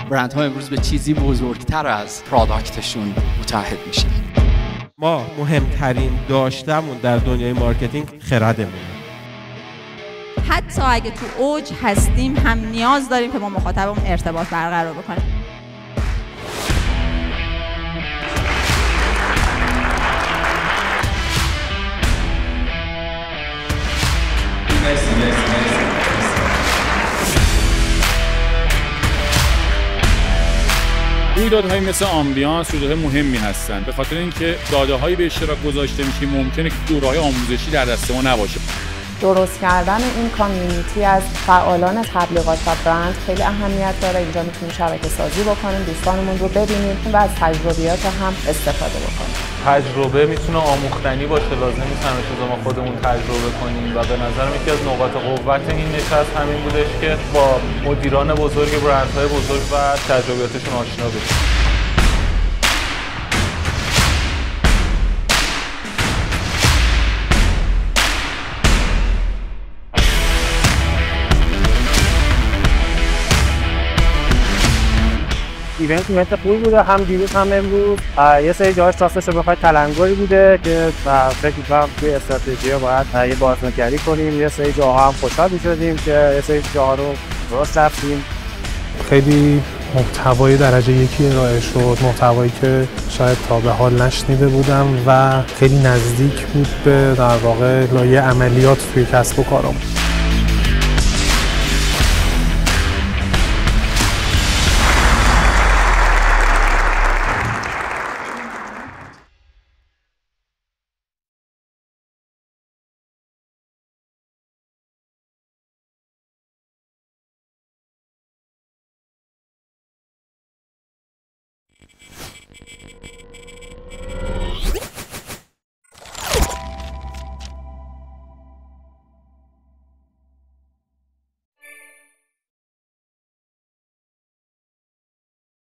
برندها امروز به چیزی بزرگتر از پروداکتشون متحد میشن. ما مهمترین داشتمون در دنیای مارکتینگ خردمونه. حتی اگه تو اوج هستیم هم نیاز داریم که با مخاطبمون ارتباط برقرار بکنیم. رویدادهای مثل آمبیانس رویدادهای مهمی هستند به خاطر اینکه داده‌هایی به اشتراک گذاشته میشه ممکنه که دوره‌های آموزشی در دست ما نباشه. درست کردن این کامیونیتی از فعالان تبلیغات و برند خیلی اهمیت داره. اینجا میتونیم شبکه سازی بکنیم، دوستانمون رو ببینیم و از تجربیات هم استفاده بکنیم. تجربه میتونه آموختنی باشه، لازم نیست همیشه ما خودمون تجربه کنیم و به نظرم یکی از نقاط قوت این نشست همین بودش که با مدیران بزرگ برندهای بزرگ و تجربیاتشون آشنا بشیم. ایونت خوبی بوده، هم دیروز هم امروز. یه سری جاهاش راستش رو بخوای تلنگری بوده که فکر می‌کنم توی استراتژی باید یه بازنگری کنیم. یه سری جاها هم خوشحال شدیم که یه سری جاها رو درست رفتیم. خیلی محتوای درجه یکی ارائه شد، محتوایی که شاید تا به حال نشنیده بودم و خیلی نزدیک بود به در واقع لایه عملیات توی کسب و کارم.